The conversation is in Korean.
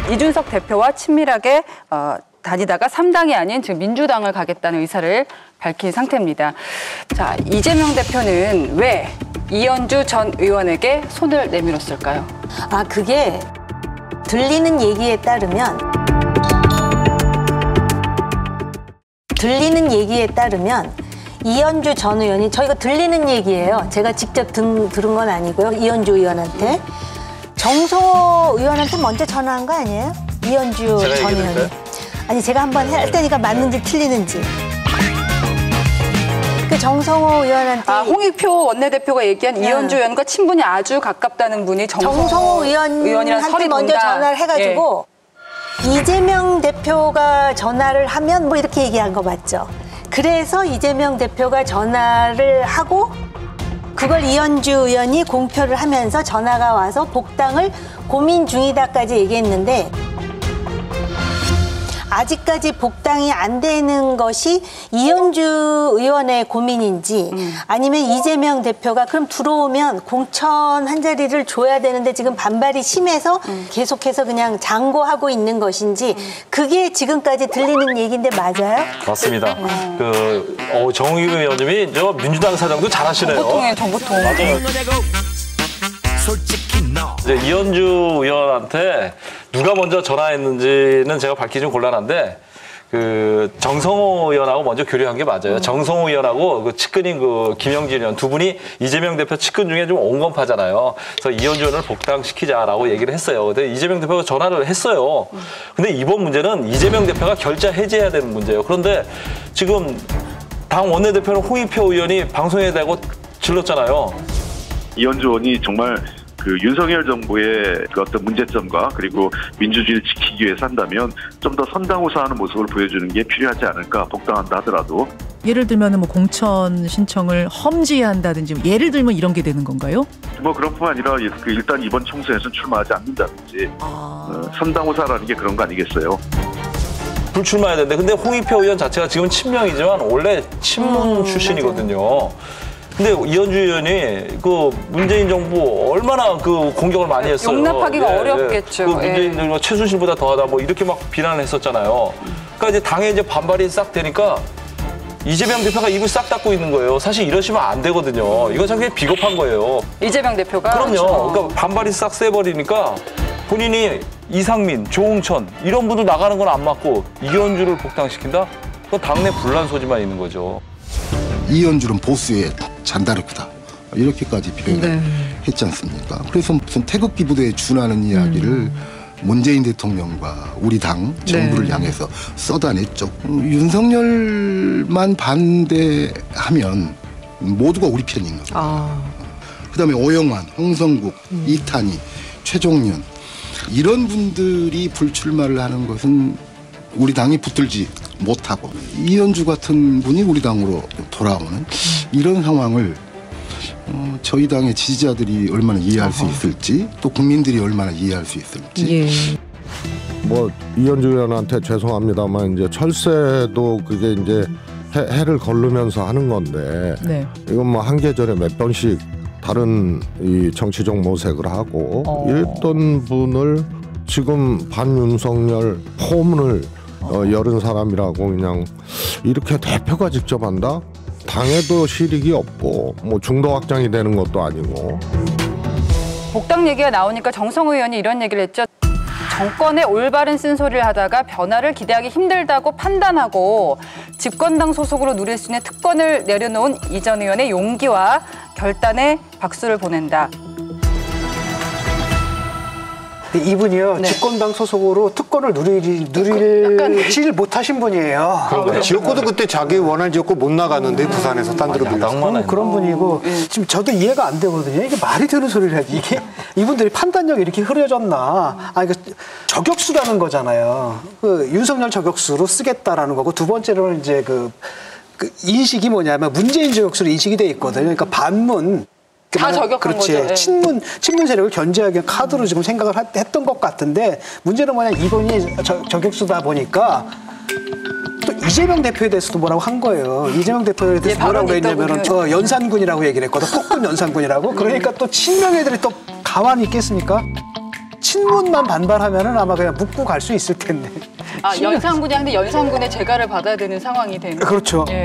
이준석 대표와 친밀하게 다니다가 3당이 아닌 지금 민주당을 가겠다는 의사를 밝힌 상태입니다. 자, 이재명 대표는 왜 이현주 전 의원에게 손을 내밀었을까요? 그게 들리는 얘기에 따르면 이현주 전 의원이 저희가 들리는 얘기예요. 제가 직접 들은 건 아니고요. 이현주 의원한테. 정성호 의원한테 먼저 전화한 거 아니에요? 이현주 전 의원이. 아니 제가 한번 할 테니까 맞는지 틀리는지. 그 정성호 의원한테 홍익표 원내대표가 얘기한 이현주 의원과 친분이 아주 가깝다는 분이 정성호 의원한테 먼저 전화를 해가지고 이재명 대표가 전화를 하면 뭐 이렇게 얘기한 거 맞죠? 그래서 이재명 대표가 전화를 하고 그걸 이현주 의원이 공표를 하면서 전화가 와서 복당을 고민 중이다까지 얘기했는데 아직까지 복당이 안 되는 것이 이현주 의원의 고민인지 아니면 이재명 대표가 그럼 들어오면 공천 한 자리를 줘야 되는데 지금 반발이 심해서 계속해서 그냥 장고하고 있는 것인지 그게 지금까지 들리는 얘기인데 맞아요? 맞습니다. 정의규 의원님이 저 민주당 사장도 잘하시네요. 정보통이에요, 정보통. 맞아요. 이제 이현주 의원한테 누가 먼저 전화했는지는 제가 밝히기 좀 곤란한데 정성호 의원하고 먼저 교류한 게 맞아요. 정성호 의원하고 그 측근인 김영진 의원 두 분이 이재명 대표 측근 중에 좀 온건파잖아요. 그래서 이현주 의원을 복당시키자라고 얘기를 했어요. 근데 이재명 대표가 전화를 했어요. 근데 이번 문제는 이재명 대표가 결자 해제해야 되는 문제예요. 그런데 지금 당 원내대표는 홍익표 의원이 방송에 대고 질렀잖아요. 이현주 의원이 정말 윤석열 정부의 어떤 문제점과 그리고 민주주의를 지키기 위해서 한다면 좀 더 선당우사하는 모습을 보여주는 게 필요하지 않을까, 복당한다 하더라도. 예를 들면 뭐 공천 신청을 험지한다든지 예를 들면 이런 게 되는 건가요? 뭐 그런 뿐만 아니라 일단 이번 총선에서는 출마하지 않는다든지 선당우사라는 게 그런 거 아니겠어요? 불출마해야 되는데 근데 홍익표 의원 자체가 지금 친명이지만 원래 친문 출신이거든요. 근데 이현주 의원이 문재인 정부 얼마나 공격을 많이 했어요. 용납하기가 어렵겠죠. 문재인 최순실보다 더하다 뭐 이렇게 막 비난을 했었잖아요. 그러니까 이제 당에 이제 반발이 싹 되니까 이재명 대표가 입을 싹 닫고 있는 거예요. 사실 이러시면 안 되거든요. 이거 참 비겁한 거예요. 이재명 대표가? 그럼요. 그렇죠. 그러니까 반발이 싹 세버리니까 본인이 이상민, 조홍천 이런 분들 나가는 건 안 맞고 이현주를 복당시킨다? 그건 당내 분란 소지만 있는 거죠. 이현주는 보수의 잔다르크다. 이렇게까지 표현을 했지 않습니까? 그래서 무슨 태극기 부대에 준하는 이야기를 문재인 대통령과 우리 당 정부를 향해서 쏟아냈죠. 윤석열만 반대하면 모두가 우리 편인 겁니다. 그다음에 오영환, 홍성국, 이탄희, 최종년 이런 분들이 불출마를 하는 것은 우리 당이 붙들지 못하고 이현주 같은 분이 우리 당으로 돌아오는 이런 상황을 저희 당의 지지자들이 얼마나 이해할 수 있을지 또 국민들이 얼마나 이해할 수 있을지. 뭐 이현주 의원한테 죄송합니다만 이제 철새도 그게 이제 해를 걸르면서 하는 건데 이건 뭐 한 계절에 몇 번씩 다른 이 정치적 모색을 하고 이랬던 분을 지금 반윤석열 포문을 열은 사람이라고 그냥 이렇게 대표가 직접 한다? 당에도 실익이 없고 뭐 중도 확장이 되는 것도 아니고. 복당 얘기가 나오니까 정성호 의원이 이런 얘기를 했죠. 정권의 올바른 쓴소리를 하다가 변화를 기대하기 힘들다고 판단하고 집권당 소속으로 누릴 수 있는 특권을 내려놓은 이 전 의원의 용기와 결단에 박수를 보낸다. 이분이요, 집권당 소속으로 특권을 누리질 못하신 분이에요. 지역구도 그때 자기 원하는 지역구 못 나갔는데 부산에서 딴 데로 빌렸어. 그런 분이고 지금 저도 이해가 안 되거든요. 이게 말이 되는 소리를 해야지. 이게 이분들이 판단력이 이렇게 흐려졌나. 이거 저격수라는 거잖아요. 윤석열 저격수로 쓰겠다라는 거고 두 번째로는 이제 그 인식이 뭐냐면 문재인 저격수로 인식이 돼 있거든요. 그러니까 반문. 다 저격한 그렇지. 거죠. 친문 세력을 견제하기 카드로 지금 생각을 했던 것 같은데 문제는 뭐냐, 이분이 저격수다 보니까 또 이재명 대표에 대해서도 뭐라고 한 거예요. 이재명 대표에 대해서 뭐라고 했냐면 연산군이라고 얘기를 했거든. 폭군 연산군이라고. 그러니까 또 친명애들이 또 가만히 있겠습니까? 친문만 반발하면은 아마 그냥 묻고 갈 수 있을 텐데. 연산군이 근데 연산군의 재가를 받아야 되는 상황이 되는. 그렇죠. 예.